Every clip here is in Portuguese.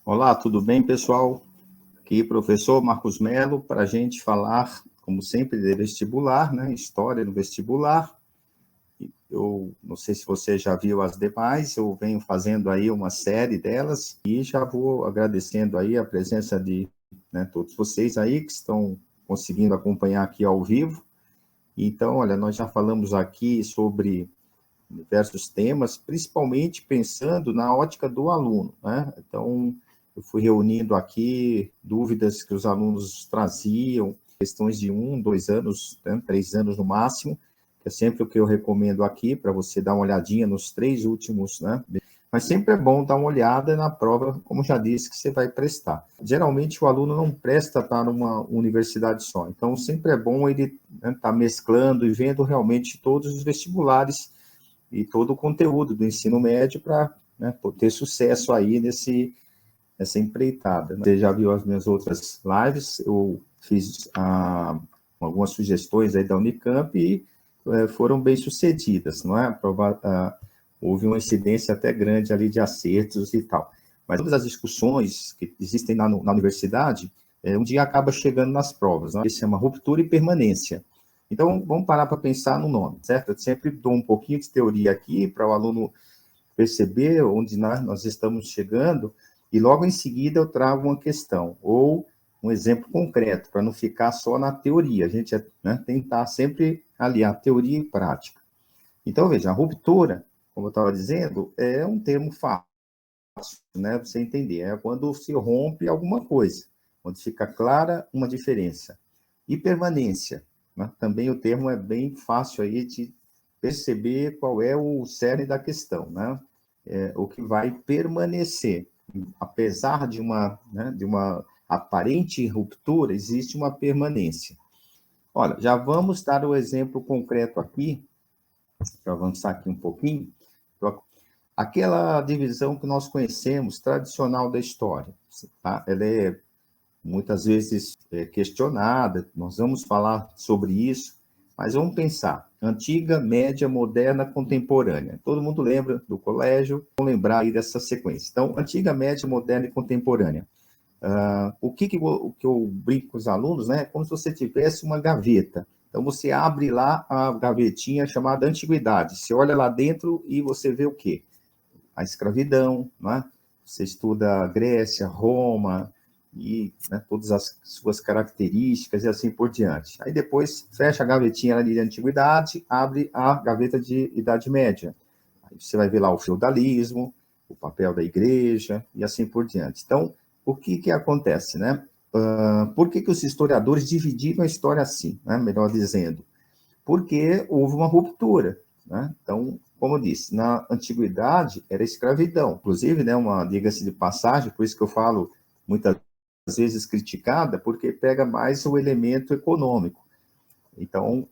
Olá, tudo bem, pessoal? Aqui, professor Marcos Melo, para a gente falar, como sempre, de vestibular, né? História do vestibular. Eu não sei se você já viu as demais, eu venho fazendo aí uma série delas e já vou agradecendo aí a presença de, né, todos vocês aí que estão conseguindo acompanhar aqui ao vivo. Então, olha, nós já falamos aqui sobre diversos temas, principalmente pensando na ótica do aluno, né? Então, eu fui reunindo aqui dúvidas que os alunos traziam, questões de 1, 2 anos, né, 3 anos no máximo, que é sempre o que eu recomendo aqui, para você dar uma olhadinha nos 3 últimos, né? Mas sempre é bom dar uma olhada na prova, como já disse, que você vai prestar. Geralmente, o aluno não presta para uma universidade só, então sempre é bom ele estar mesclando e vendo realmente todos os vestibulares e todo o conteúdo do ensino médio para, né, ter sucesso aí nessa empreitada. Você já viu as minhas outras lives, eu fiz algumas sugestões aí da Unicamp e foram bem sucedidas, não é? Houve uma incidência até grande ali de acertos e tal. Mas todas as discussões que existem na universidade, um dia acaba chegando nas provas, né? Isso se chama ruptura e permanência. Então, vamos parar para pensar no nome, certo? Eu sempre dou um pouquinho de teoria aqui para o aluno perceber onde nós estamos chegando, e logo em seguida eu trago uma questão, ou um exemplo concreto, para não ficar só na teoria. A gente, né, tentar sempre aliar teoria e prática. Então, veja, a ruptura, como eu estava dizendo, é um termo fácil, né, você entender. É quando se rompe alguma coisa, onde fica clara uma diferença. E permanência, né? Também o termo é bem fácil aí de perceber qual é o cerne da questão, né? O que vai permanecer. Apesar de né, de uma aparente ruptura, existe uma permanência. Olha, já vamos dar o exemplo concreto aqui, para avançar aqui um pouquinho. Aquela divisão que nós conhecemos, tradicional da história, tá? Ela é muitas vezes questionada, nós vamos falar sobre isso, mas vamos pensar, antiga, média, moderna, contemporânea. Todo mundo lembra do colégio, vamos lembrar aí dessa sequência. Então, antiga, média, moderna e contemporânea. O que eu brinco com os alunos, né? É como se você tivesse uma gaveta. Então, você abre lá a gavetinha chamada antiguidade. Você olha lá dentro e você vê o quê? A escravidão, né? Você estuda Grécia, Roma, e, né, todas as suas características e assim por diante. Aí depois fecha a gavetinha ali de antiguidade, abre a gaveta de Idade Média. Aí você vai ver lá o feudalismo, o papel da igreja e assim por diante. Então, o que acontece, né? Por que os historiadores dividiram a história assim, né? Melhor dizendo, porque houve uma ruptura, né? Então, como eu disse, na antiguidade era escravidão, inclusive, né, diga-se de passagem, por isso que eu falo muitas vezes criticada, porque pega mais o elemento econômico. Então,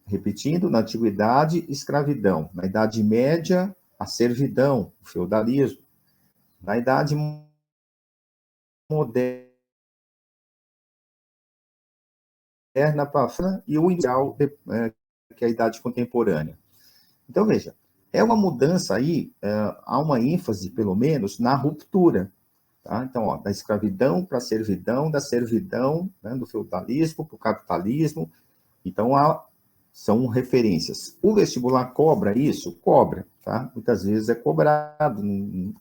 repetindo, na antiguidade, escravidão. Na Idade Média, a servidão, o feudalismo. Na Idade Moderna, e o industrial, que é a Idade Contemporânea. Então, veja, é uma mudança aí, há uma ênfase, pelo menos, na ruptura. Tá? Então, ó, da escravidão para a servidão, da servidão, né, do feudalismo para o capitalismo. Então, são referências. O vestibular cobra isso? Cobra. Tá? Muitas vezes é cobrado, né,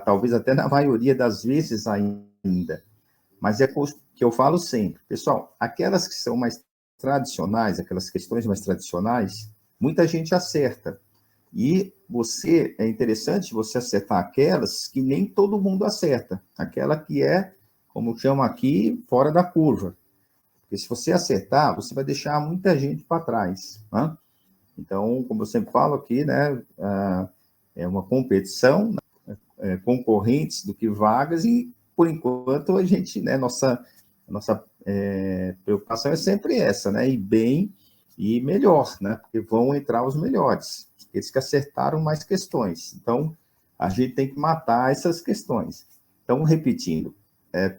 talvez até na maioria das vezes ainda. Mas é que eu falo sempre. Pessoal, aquelas que são mais tradicionais, aquelas questões mais tradicionais, muita gente acerta. E é interessante você acertar aquelas que nem todo mundo acerta. Aquela que é, como chama aqui, fora da curva. Porque se você acertar, você vai deixar muita gente para trás. Né? Então, como eu sempre falo aqui, né, é uma competição, concorrentes do que vagas, e por enquanto a gente, né, nossa preocupação é sempre essa, né, ir bem e melhor, né, porque vão entrar os melhores, eles que acertaram mais questões. Então, a gente tem que matar essas questões. Então, repetindo,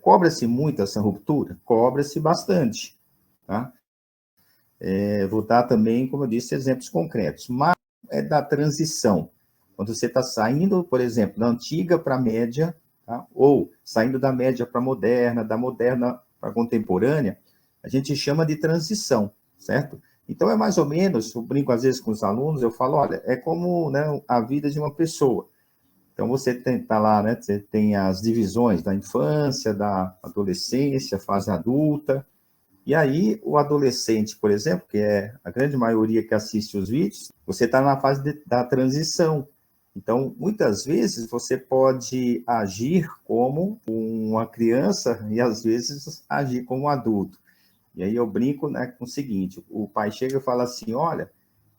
cobra-se muito essa ruptura? Cobra-se bastante, tá? Vou dar também, como eu disse, exemplos concretos, mas é da transição. Quando você está saindo, por exemplo, da antiga para a média, tá? Ou saindo da média para a moderna, da moderna para a contemporânea, a gente chama de transição, certo? Então, é mais ou menos, eu brinco às vezes com os alunos, eu falo, olha, é como, né, a vida de uma pessoa. Então, você está lá, né, você tem as divisões da infância, da adolescência, fase adulta, e aí o adolescente, por exemplo, que é a grande maioria que assiste os vídeos, você está na fase da transição. Então, muitas vezes, você pode agir como uma criança e, às vezes, agir como um adulto. E aí eu brinco, né, com o seguinte, o pai chega e fala assim, olha,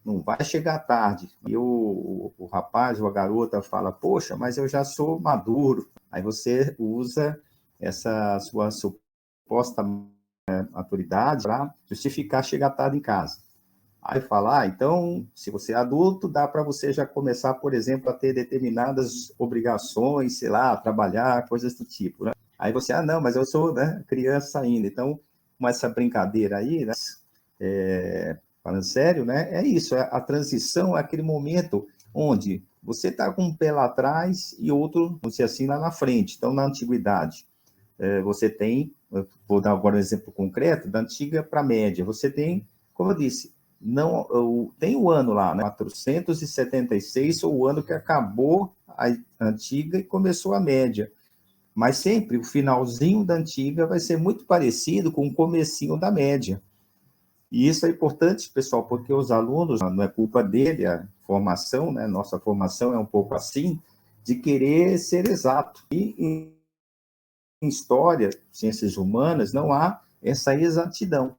não vai chegar tarde. E o rapaz ou a garota fala, poxa, mas eu já sou maduro. Aí você usa essa sua suposta maturidade para justificar chegar tarde em casa. Aí fala, então, se você é adulto, dá para você já começar, por exemplo, a ter determinadas obrigações, sei lá, trabalhar, coisas do tipo, né? Aí você, não, mas eu sou, né, criança ainda. Então, com essa brincadeira aí, né, falando sério, né, é isso, a transição é aquele momento onde você está com um pé lá atrás e outro, vamos dizer assim, lá na frente. Então, na antiguidade, você tem, vou dar agora um exemplo concreto, da antiga para a média, você tem, como eu disse, não, tem o ano lá, né, 476, ou o ano que acabou a antiga e começou a média. Mas sempre o finalzinho da antiga vai ser muito parecido com o comecinho da média. E isso é importante, pessoal, porque os alunos, não é culpa dele, a formação, né, nossa formação é um pouco assim, de querer ser exato. E em história, ciências humanas, não há essa exatidão.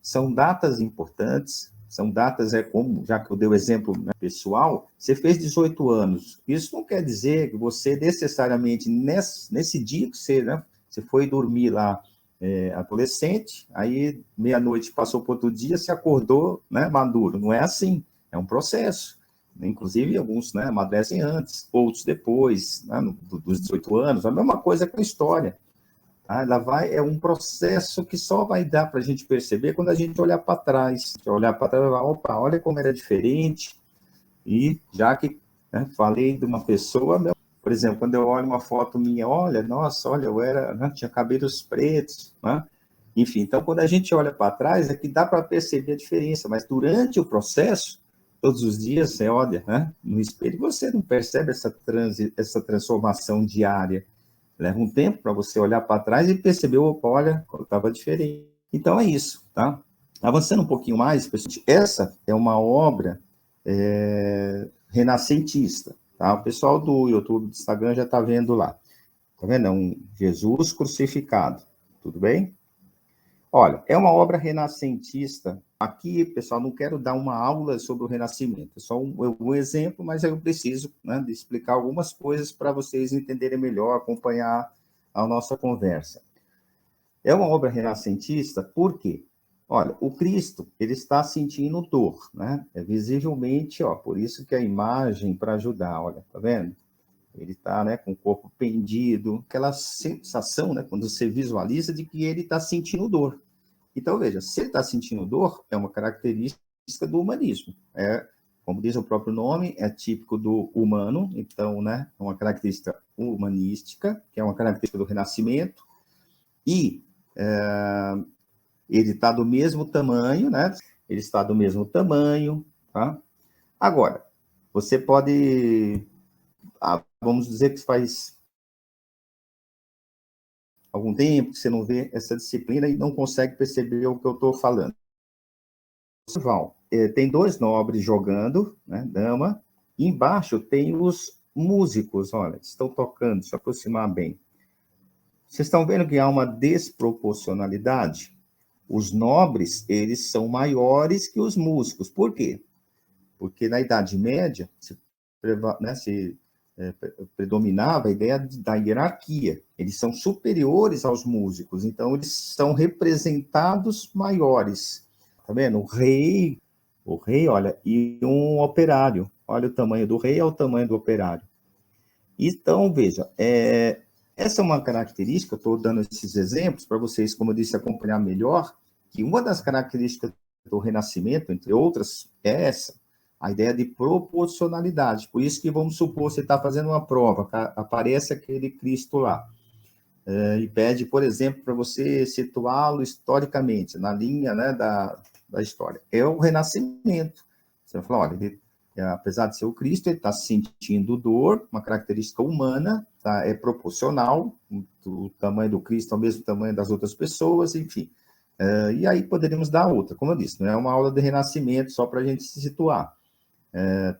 São datas importantes, são datas, como, já que eu dei o exemplo, né, pessoal, você fez 18 anos. Isso não quer dizer que você necessariamente, nesse dia que você, né, você foi dormir lá, adolescente, aí meia-noite passou para outro dia, se acordou, né, maduro. Não é assim, é um processo. Inclusive, alguns, né, amadurecem antes, outros depois, né, dos 18 anos. A mesma coisa com a história. É um processo que só vai dar para a gente perceber quando a gente olhar para trás. Olhar para trás e falar, opa, olha como era diferente. E já que, né, falei de uma pessoa, por exemplo, quando eu olho uma foto minha, olha, nossa, olha, eu era, né, tinha cabelos pretos, né? Enfim, então quando a gente olha para trás é que dá para perceber a diferença, mas durante o processo, todos os dias você olha, né, no espelho, você não percebe essa transformação diária. Leva um tempo para você olhar para trás e perceber, opa, olha, estava diferente. Então é isso, tá? Avançando um pouquinho mais, pessoal, essa é uma obra renascentista, tá? O pessoal do YouTube, do Instagram já está vendo lá. Tá vendo? É um Jesus crucificado, tudo bem? Olha, é uma obra renascentista. Aqui, pessoal, não quero dar uma aula sobre o Renascimento, é só um exemplo, mas eu preciso, né, de explicar algumas coisas para vocês entenderem melhor, acompanhar a nossa conversa. É uma obra renascentista por quê? Olha, o Cristo, ele está sentindo dor, né? É visivelmente, ó, por isso que a imagem para ajudar, olha, tá vendo? Ele está, né, com o corpo pendido, aquela sensação, né, quando você visualiza de que ele está sentindo dor. Então, veja, se ele está sentindo dor, é uma característica do humanismo. Como diz o próprio nome, é típico do humano, então, né, é uma característica humanística, que é uma característica do Renascimento, e ele está do mesmo tamanho, né? Ele está do mesmo tamanho, tá? Agora, você pode, vamos dizer que faz algum tempo que você não vê essa disciplina e não consegue perceber o que eu estou falando. Tem dois nobres jogando, né, dama, e embaixo tem os músicos, olha, estão tocando, se aproximar bem. Vocês estão vendo que há uma desproporcionalidade? Os nobres, eles são maiores que os músicos. Por quê? Porque na Idade Média, predominava a ideia da hierarquia. Eles são superiores aos músicos, então eles são representados maiores. Tá vendo? O rei, olha, e um operário. Olha o tamanho do rei, é o tamanho do operário. Então, veja, essa é uma característica, estou dando esses exemplos para vocês, como eu disse, acompanhar melhor, que uma das características do Renascimento, entre outras, é essa. a ideia de proporcionalidade. Por isso que, vamos supor, você está fazendo uma prova, aparece aquele Cristo lá, e pede, por exemplo, para você situá-lo historicamente, na linha, né, da história. É o renascimento. Você vai falar, olha, ele, apesar de ser o Cristo, ele está sentindo dor, uma característica humana, tá? É proporcional, o tamanho do Cristo ao mesmo tamanho das outras pessoas, enfim. E aí poderíamos dar outra, como eu disse, não é uma aula de renascimento só para a gente se situar.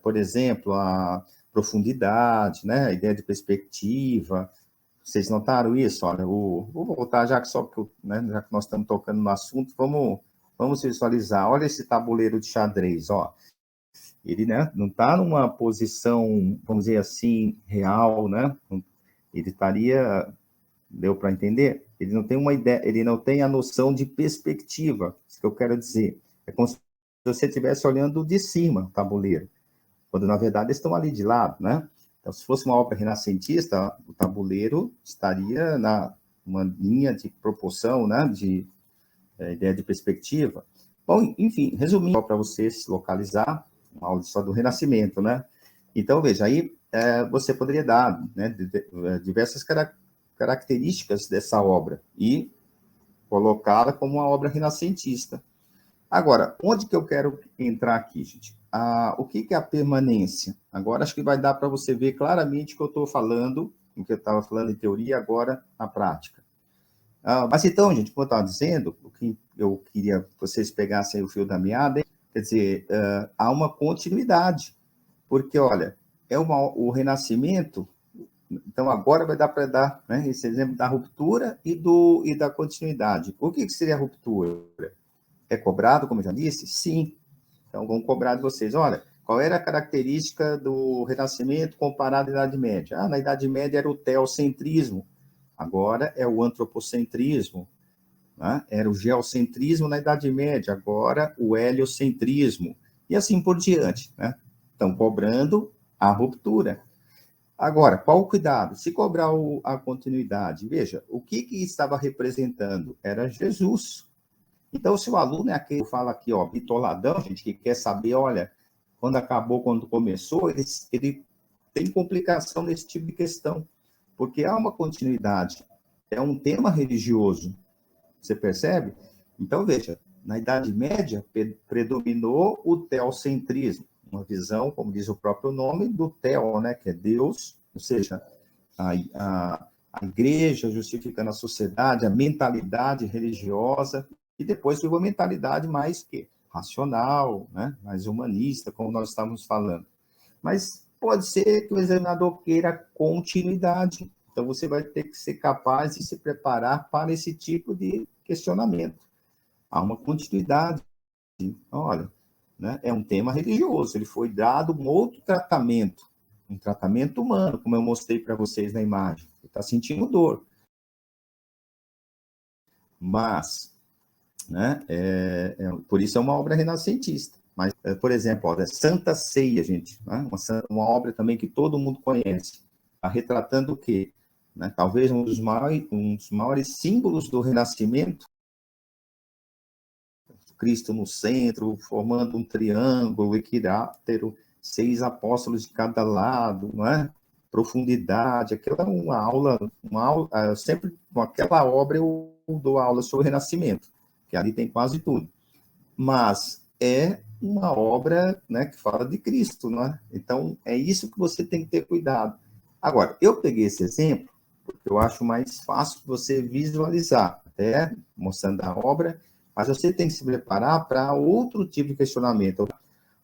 Por exemplo, a profundidade, né, a ideia de perspectiva. Vocês notaram isso? Olha, vou voltar, já que já que nós estamos tocando no assunto, vamos visualizar. Olha esse tabuleiro de xadrez, ó. Ele, né, não está numa posição, vamos dizer assim, real, né? Ele estaria, deu para entender? Ele não tem uma ideia, ele não tem a noção de perspectiva, isso que eu quero dizer. É como se você estivesse olhando de cima o tabuleiro, quando na verdade eles estão ali de lado, né? Então, se fosse uma obra renascentista, o tabuleiro estaria numa linha de proporção, né, de ideia de perspectiva. Bom, enfim, resumindo, para você se localizar, uma aula só do Renascimento, né? Então, veja, aí você poderia dar, né, diversas características dessa obra e colocá-la como uma obra renascentista. Agora, onde que eu quero entrar aqui, gente? O que é a permanência? Agora, acho que vai dar para você ver claramente o que eu estou falando, o que eu estava falando em teoria, agora na prática. Mas então, gente, como eu estava dizendo, o que eu queria que vocês pegassem o fio da meada, quer dizer, há uma continuidade, porque, olha, o renascimento, então agora vai dar para dar, né, esse exemplo da ruptura e da continuidade. O que seria a ruptura? É cobrado, como eu já disse? Sim. Então, vamos cobrar de vocês. Olha, qual era a característica do Renascimento comparado à Idade Média? Na Idade Média era o teocentrismo, agora é o antropocentrismo. Né? Era o geocentrismo na Idade Média, agora o heliocentrismo. E assim por diante. Né? Estão cobrando a ruptura. Agora, qual o cuidado? Se cobrar a continuidade, veja, o que estava representando? Era Jesus. Então, se o aluno é aquele que fala aqui, ó, bitoladão, gente, que quer saber, olha, quando acabou, quando começou, ele tem complicação nesse tipo de questão, porque há uma continuidade, é um tema religioso, você percebe? Então, veja, na Idade Média, predominou o teocentrismo, uma visão, como diz o próprio nome, do teo, né, que é Deus, ou seja, a igreja justificando a sociedade, a mentalidade religiosa, e depois veio uma mentalidade mais racional, né? Mais humanista, como nós estávamos falando. Mas pode ser que o examinador queira continuidade. Então, você vai ter que ser capaz de se preparar para esse tipo de questionamento. Há uma continuidade. Olha, né? É um tema religioso. Ele foi dado um outro tratamento, um tratamento humano, como eu mostrei para vocês na imagem. Ele está sentindo dor. Mas né? Por isso é uma obra renascentista. Mas, por exemplo, ó, Santa Ceia, gente, né? Uma obra também que todo mundo conhece, está retratando o quê? Né? Talvez um dos maiores símbolos do Renascimento, Cristo no centro, formando um triângulo equilátero, 6 apóstolos de cada lado, não é? Profundidade, aquela é uma aula, sempre com aquela obra eu dou aula sobre o Renascimento, que ali tem quase tudo. Mas é uma obra, né, que fala de Cristo, não é? Então, é isso que você tem que ter cuidado. Agora, eu peguei esse exemplo porque eu acho mais fácil você visualizar, até mostrando a obra, mas você tem que se preparar para outro tipo de questionamento.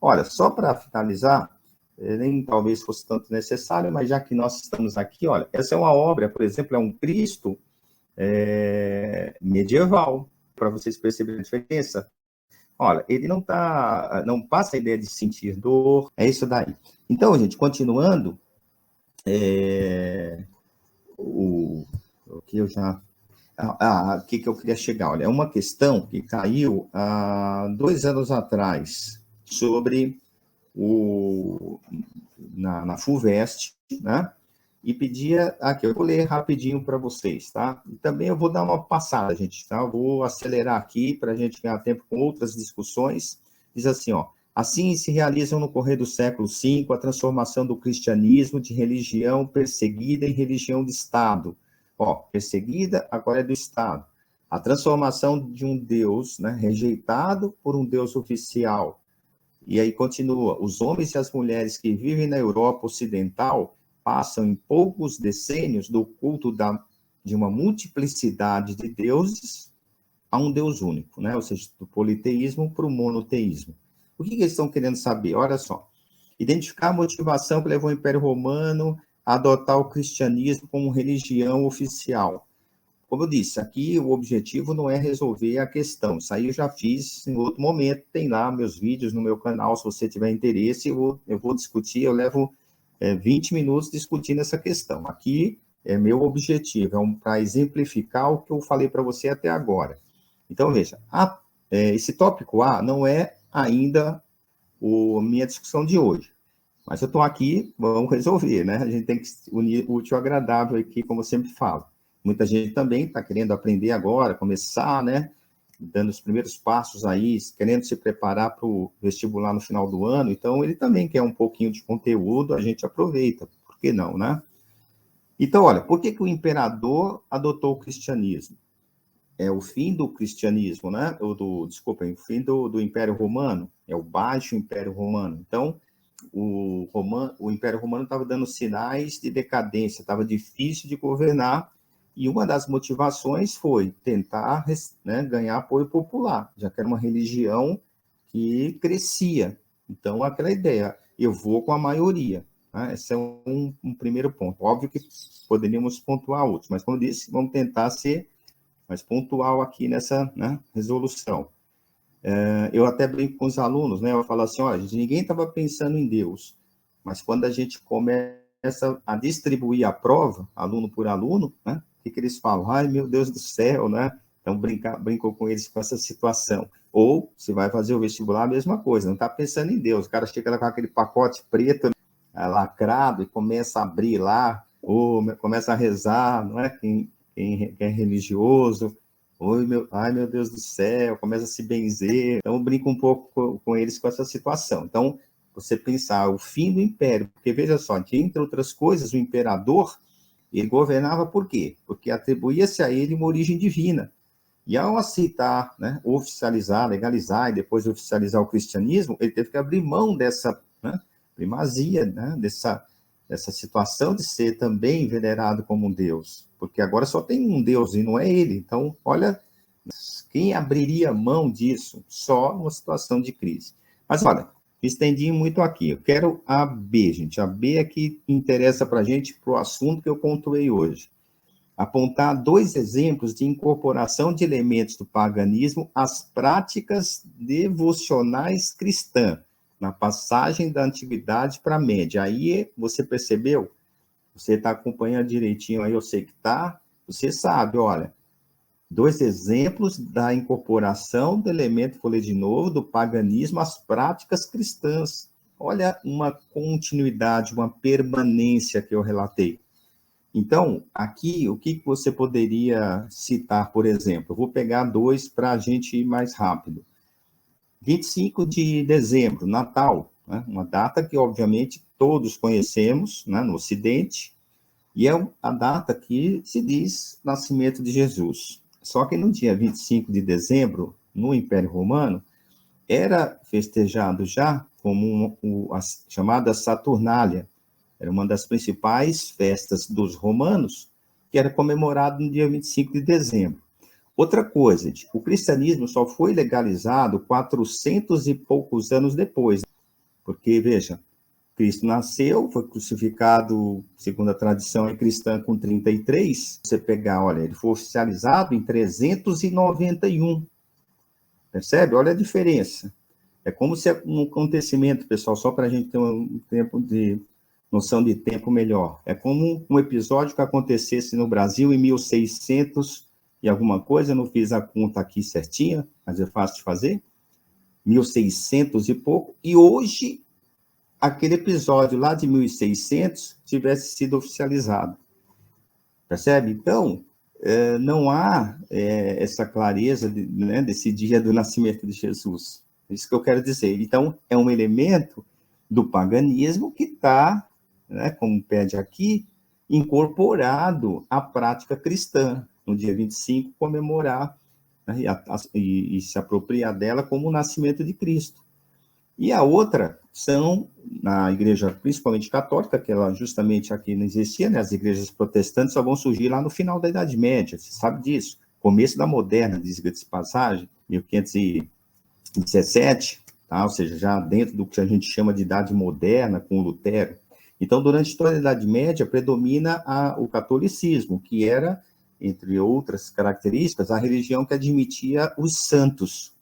Olha, só para finalizar, nem talvez fosse tanto necessário, mas já que nós estamos aqui, olha, essa é uma obra, por exemplo, é um Cristo medieval, para vocês perceberem a diferença. Olha, ele não passa a ideia de sentir dor, é isso daí. Então, gente, continuando, o que eu já... o que eu queria chegar? Olha, é uma questão que caiu há 2 anos atrás sobre na FUVEST, né? E pedia, aqui, eu vou ler rapidinho para vocês, tá? E também eu vou dar uma passada, gente, tá? Eu vou acelerar aqui para a gente ganhar tempo com outras discussões. Diz assim, ó, Assim se realizam no correr do século V a transformação do cristianismo de religião perseguida em religião de Estado. Ó, perseguida, agora é do Estado. A transformação de um Deus, né, rejeitado por um Deus oficial. E aí continua, os homens e as mulheres que vivem na Europa Ocidental passam em poucos decênios do culto de uma multiplicidade de deuses a um Deus único, né? Ou seja, do politeísmo para o monoteísmo. O que eles estão querendo saber? Olha só, identificar a motivação que levou o Império Romano a adotar o cristianismo como religião oficial. Como eu disse, aqui o objetivo não é resolver a questão. Isso aí eu já fiz em outro momento. Tem lá meus vídeos no meu canal, se você tiver interesse, eu vou discutir, eu levo 20 minutos discutindo essa questão. Aqui é meu objetivo, para exemplificar o que eu falei para você até agora. Então, veja, esse tópico A não é ainda a minha discussão de hoje. Mas eu estou aqui, vamos resolver, né? A gente tem que unir o útil ao agradável aqui, como eu sempre falo. Muita gente também está querendo aprender agora, começar, né? Dando os primeiros passos aí, querendo se preparar para o vestibular no final do ano. Então, ele também quer um pouquinho de conteúdo, a gente aproveita. Por que não, né? Então, olha, por que o imperador adotou o cristianismo? É o fim do cristianismo, né? Desculpa, o fim do Império Romano, é o Baixo Império Romano. Então, o Império Romano estava dando sinais de decadência, estava difícil de governar, e uma das motivações foi tentar, né, ganhar apoio popular, já que era uma religião que crescia. Então, aquela ideia, eu vou com a maioria. Né? Esse é um primeiro ponto. Óbvio que poderíamos pontuar outros, mas, como eu disse, vamos tentar ser mais pontual aqui nessa, né, resolução. Eu até brinco com os alunos, né? Eu falo assim, olha, ninguém estava pensando em Deus, mas quando a gente começa a distribuir a prova, aluno por aluno, né? O que eles falam? Ai, meu Deus do céu, né? Então, brincou com eles com essa situação. Ou, se vai fazer o vestibular, a mesma coisa, não está pensando em Deus. O cara chega lá com aquele pacote preto, lacrado, e começa a abrir lá, ou começa a rezar, não é? Quem é religioso, ai, meu Deus do céu, começa a se benzer. Então, eu brinco um pouco com eles com essa situação. Então, você pensar o fim do império, porque veja só, que, entre outras coisas, o imperador, ele governava por quê? Porque atribuía-se a ele uma origem divina. E ao aceitar, né, oficializar, legalizar e depois oficializar o cristianismo, ele teve que abrir mão dessa, né, primazia, né, dessa situação de ser também venerado como um Deus, porque agora só tem um Deus e não é ele. Então, olha, quem abriria mão disso só numa situação de crise? Mas olha, estendi muito aqui. Eu quero a B, gente. A B é que interessa para a gente, para o assunto que eu pontuei hoje. Apontar 2 exemplos de incorporação de elementos do paganismo às práticas devocionais cristãs, na passagem da antiguidade para a média. Aí você percebeu? Você está acompanhando direitinho aí, eu sei que está. Você sabe, olha, 2 exemplos da incorporação do elemento, vou ler de novo, do paganismo às práticas cristãs. Olha uma continuidade, uma permanência que eu relatei. Então, aqui, o que você poderia citar, por exemplo? Eu vou pegar 2 para a gente ir mais rápido. 25 de dezembro, Natal, né? Uma data que, obviamente, todos conhecemos, né, no Ocidente, e é a data que se diz nascimento de Jesus. Só que no dia 25 de dezembro, no Império Romano, era festejado já como a chamada Saturnália. Era uma das principais festas dos romanos, que era comemorado no dia 25 de dezembro. Outra coisa, o cristianismo só foi legalizado 400 e poucos anos depois, porque, veja, Cristo nasceu, foi crucificado, segundo a tradição cristã, com 33. Você pegar, olha, ele foi oficializado em 391. Percebe? Olha a diferença. É como se um acontecimento, pessoal, só para a gente ter um tempo de noção de tempo melhor. É como um episódio que acontecesse no Brasil em 1600 e alguma coisa, eu não fiz a conta aqui certinha, mas é fácil de fazer, 1600 e pouco, e hoje aquele episódio lá de 1600 tivesse sido oficializado. Percebe? Então, não há essa clareza né, desse dia do nascimento de Jesus. É isso que eu quero dizer. Então, é um elemento do paganismo que está, né, como pede aqui, incorporado à prática cristã. No dia 25, comemorar, né, e se apropriar dela como o nascimento de Cristo. E a outra são, na igreja principalmente católica, que ela justamente aqui não existia, né? As igrejas protestantes só vão surgir lá no final da Idade Média, você sabe disso. Começo da moderna, diga-se de passagem, 1517, tá? Ou seja, já dentro do que a gente chama de Idade Moderna, com Lutero. Então, durante toda a Idade Média, predomina o catolicismo, que era, entre outras características, a religião que admitia os santos.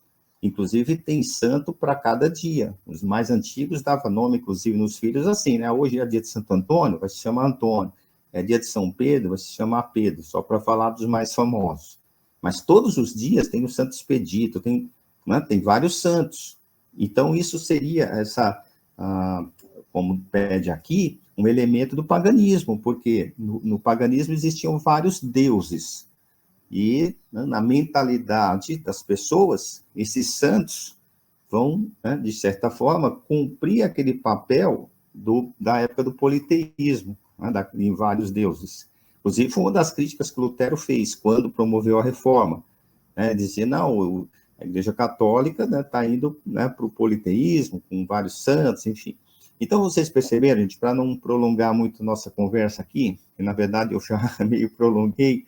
Inclusive, tem santo para cada dia. Os mais antigos davam nome, inclusive, nos filhos assim, né? Hoje é dia de Santo Antônio, vai se chamar Antônio. É dia de São Pedro, vai se chamar Pedro, só para falar dos mais famosos. Mas todos os dias tem o Santo Expedito, tem, né? Tem vários santos. Então, isso seria como pede aqui, um elemento do paganismo, porque no paganismo existiam vários deuses. E, né, na mentalidade das pessoas, esses santos vão, né, de certa forma, cumprir aquele papel da época do politeísmo, né, em vários deuses. Inclusive, foi uma das críticas que Lutero fez quando promoveu a reforma. Né, dizia, não, a Igreja Católica está, né, indo, né, para o politeísmo, com vários santos, enfim. Então, vocês perceberam, gente, para não prolongar muito nossa conversa aqui, que na verdade eu já meio prolonguei,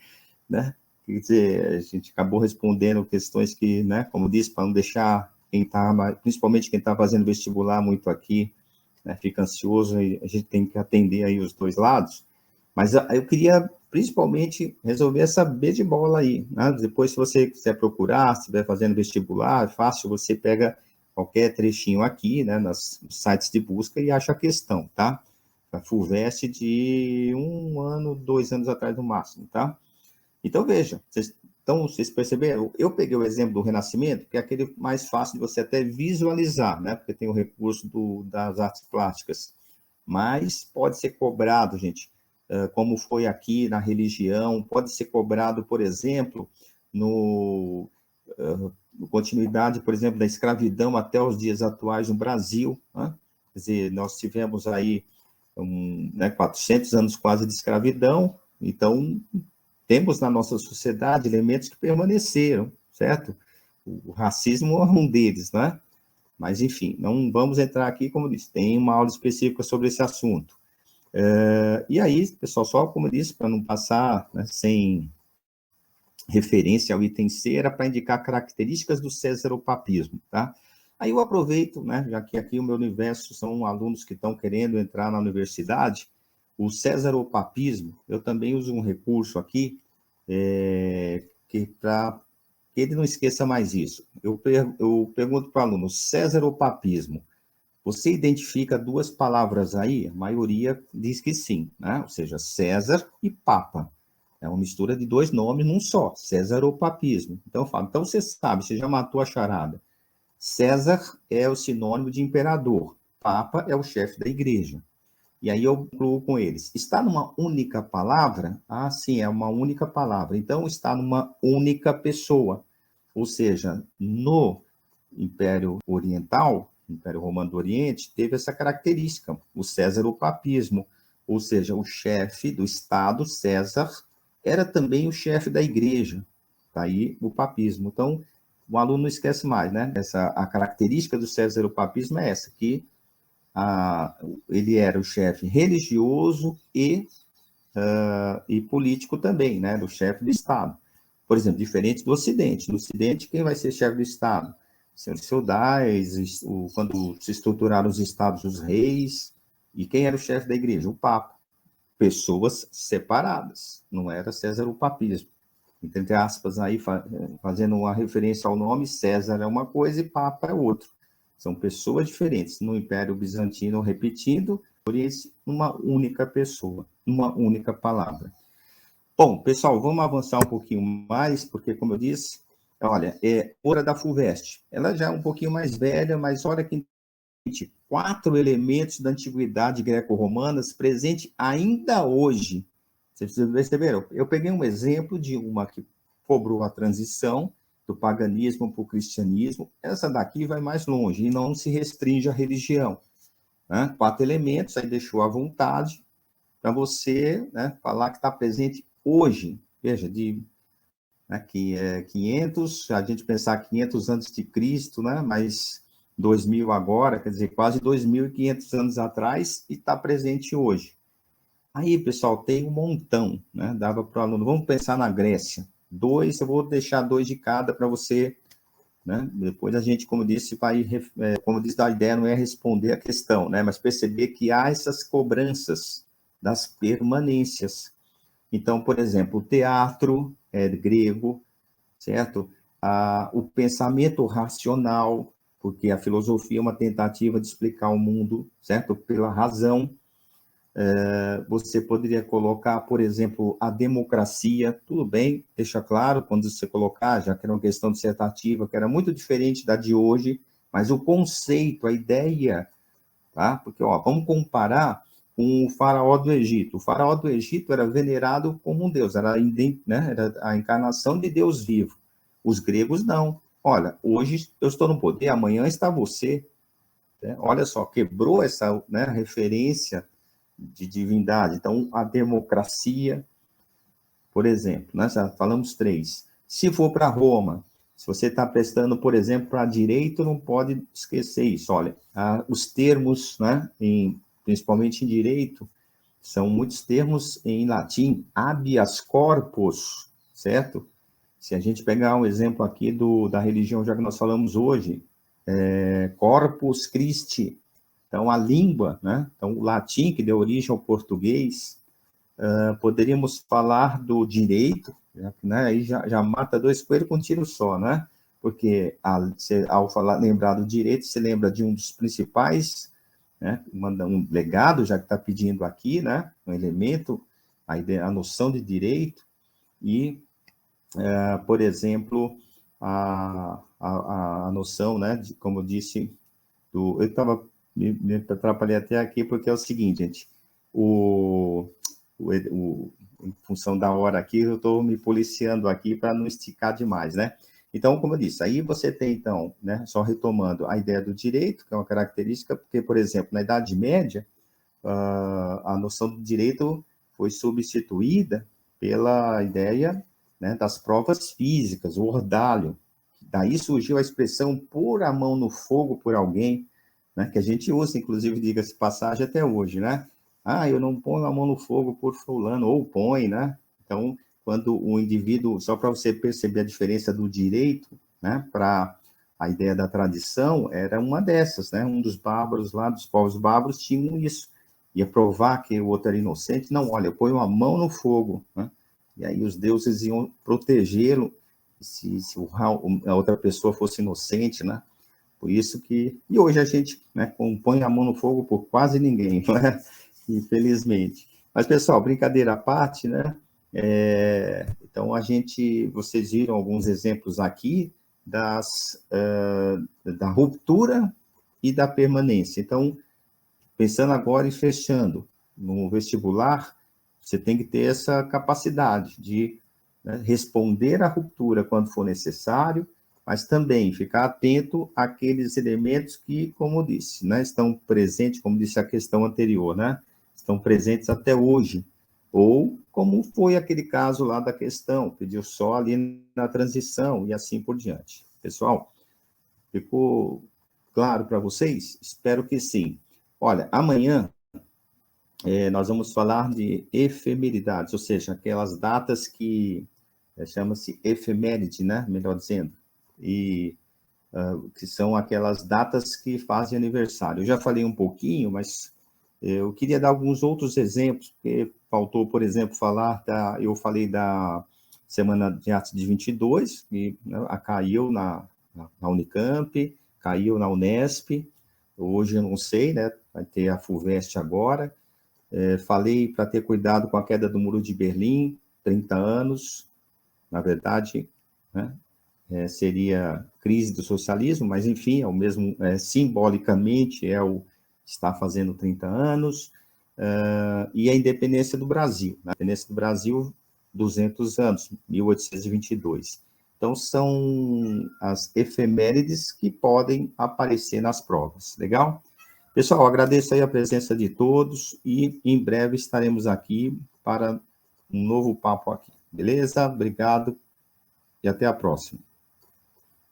né? Quer dizer, a gente acabou respondendo questões que, né, como disse, para não deixar quem está, principalmente quem está fazendo vestibular muito aqui, né, fica ansioso, e a gente tem que atender aí os dois lados. Mas eu queria, principalmente, resolver essa B de bola aí, né? Depois, se você quiser procurar, se estiver fazendo vestibular, é fácil, você pega qualquer trechinho aqui, né, nos sites de busca e acha a questão, tá? A FUVEST de 1 ano, 2 anos atrás no máximo, tá? Então, veja, vocês perceberam? Eu peguei o exemplo do Renascimento, que é aquele mais fácil de você até visualizar, né? Porque tem o recurso das artes plásticas. Mas pode ser cobrado, gente, como foi aqui na religião, pode ser cobrado, por exemplo, no continuidade, por exemplo, da escravidão até os dias atuais no Brasil, né? Quer dizer, nós tivemos aí 400 anos quase de escravidão, então temos na nossa sociedade elementos que permaneceram, certo? O racismo é um deles, né? Mas, enfim, não vamos entrar aqui, como disse, tem uma aula específica sobre esse assunto. E aí, pessoal, só como disse, para não passar, né, sem referência ao item C, era para indicar características do cesaropapismo, tá? Aí eu aproveito, né, já que aqui o meu universo são alunos que estão querendo entrar na universidade, o cesaropapismo, eu também uso um recurso aqui, para que ele não esqueça mais isso. Eu pergunto para o aluno, cesaropapismo, você identifica duas palavras aí? A maioria diz que sim, né? Ou seja, César e Papa. É uma mistura de dois nomes num só, cesaropapismo. Então, eu falo, então você sabe, você já matou a charada. César é o sinônimo de imperador, Papa é o chefe da igreja. E aí eu concluo com eles. Está numa única palavra? Ah, sim, é uma única palavra. Então, está numa única pessoa. Ou seja, no Império Oriental, Império Romano do Oriente, teve essa característica, o cesaropapismo. Ou seja, o chefe do Estado, César, era também o chefe da igreja. Está aí o papismo. Então, o aluno não esquece mais, né? A característica do cesaropapismo é essa, que ele era o chefe religioso e político também, né, do chefe do Estado. Por exemplo, diferente do Ocidente. No Ocidente, quem vai ser chefe do Estado? São os feudais, quando se estruturaram os estados, os reis. E quem era o chefe da igreja? O Papa. Pessoas separadas. Não era César o papismo. Entre aspas, aí, fazendo uma referência ao nome, César é uma coisa e Papa é outra. São pessoas diferentes. No Império Bizantino, repetindo, uma única pessoa, uma única palavra. Bom, pessoal, vamos avançar um pouquinho mais, porque, como eu disse, olha, Hora da FUVEST. Ela já é um pouquinho mais velha, mas olha que 4 elementos da antiguidade greco-romanas presente ainda hoje. Vocês perceberam? Eu peguei um exemplo de uma que cobrou a transição, do paganismo para o cristianismo. Essa daqui vai mais longe e não se restringe à religião, né? 4 elementos, aí deixou à vontade para você, né, falar que está presente hoje. Veja, né, que é 500, a gente pensar 500 antes de Cristo, né, mas 2000 agora, quer dizer, quase 2.500 anos atrás, e está presente hoje. Aí, pessoal, tem um montão, né? Dava para o aluno. Vamos pensar na Grécia. 2, eu vou deixar 2 de cada para você, né? Depois a gente, como disse, vai, como disse, a ideia não é responder a questão, né? Mas perceber que há essas cobranças das permanências. Então, por exemplo, o teatro é grego, certo? O pensamento racional, porque a filosofia é uma tentativa de explicar o mundo, certo? Pela razão. Você poderia colocar, por exemplo, a democracia, tudo bem, deixa claro, quando você colocar, já que era uma questão dissertativa, que era muito diferente da de hoje, mas o conceito, a ideia, tá? Porque, ó, vamos comparar com o faraó do Egito. O faraó do Egito era venerado como um deus, né, era a encarnação de Deus vivo. Os gregos não. Olha, hoje eu estou no poder, amanhã está você. Né? Olha só, quebrou essa, né, referência de divindade. Então, a democracia, por exemplo, né, já falamos 3. Se for para Roma, se você está prestando, por exemplo, para direito, não pode esquecer isso. Olha, os termos, né, principalmente em direito, são muitos termos em latim, habeas corpus, certo? Se a gente pegar um exemplo aqui da religião, já que nós falamos hoje, Corpus Christi, então a língua, né? Então o latim, que deu origem ao português, poderíamos falar do direito, né? Aí já mata 2 coelhos com um tiro só, né? Porque ao lembrar do direito, você lembra de um dos principais, né? Um legado, já que está pedindo aqui, né? Um elemento, a noção de direito, e, por exemplo, a noção, né? Como eu disse, eu estava me atrapalhei até aqui, porque é o seguinte, gente, em função da hora aqui, eu estou me policiando aqui para não esticar demais, né? Então, como eu disse, aí você tem, então, né, só retomando a ideia do direito, que é uma característica, porque, por exemplo, na Idade Média, a noção do direito foi substituída pela ideia, né, das provas físicas, o ordalho. Daí surgiu a expressão pôr a mão no fogo por alguém, né, que a gente usa, inclusive, diga-se passagem, até hoje, né? Eu não ponho a mão no fogo por fulano, ou põe, né? Então, quando o indivíduo, só para você perceber a diferença do direito, né, para a ideia da tradição, era uma dessas, né? Um dos bárbaros lá, dos povos bárbaros, tinham isso. Ia provar que o outro era inocente. Não, olha, eu ponho a mão no fogo, né? E aí os deuses iam protegê-lo se a outra pessoa fosse inocente, né? Por isso que... E hoje a gente, né, põe a mão no fogo por quase ninguém, né? Infelizmente. Mas, pessoal, brincadeira à parte, né? Então, vocês viram alguns exemplos aqui da ruptura e da permanência. Então, pensando agora e fechando, no vestibular, você tem que ter essa capacidade de, né, responder à ruptura quando for necessário, mas também ficar atento àqueles elementos que, como disse, né, estão presentes, como disse a questão anterior, né, estão presentes até hoje, ou como foi aquele caso lá da questão, pediu só ali na transição e assim por diante. Pessoal, ficou claro para vocês? Espero que sim. Olha, amanhã nós vamos falar de efemeridades, ou seja, aquelas datas que chama-se efeméride, né? Melhor dizendo, e que são aquelas datas que fazem aniversário. Eu já falei um pouquinho, mas eu queria dar alguns outros exemplos, porque faltou, por exemplo, eu falei da Semana de Arte de 22, que, né, caiu na Unicamp, caiu na Unesp, hoje eu não sei, né? Vai ter a FUVEST agora. Falei para ter cuidado com a queda do Muro de Berlim, 30 anos, na verdade, né? Seria crise do socialismo, mas, enfim, é o mesmo, simbolicamente, está fazendo 30 anos, e a independência do Brasil. A independência do Brasil, 200 anos, 1822. Então, são as efemérides que podem aparecer nas provas, legal? Pessoal, agradeço aí a presença de todos e em breve estaremos aqui para um novo papo aqui, beleza? Obrigado e até a próxima.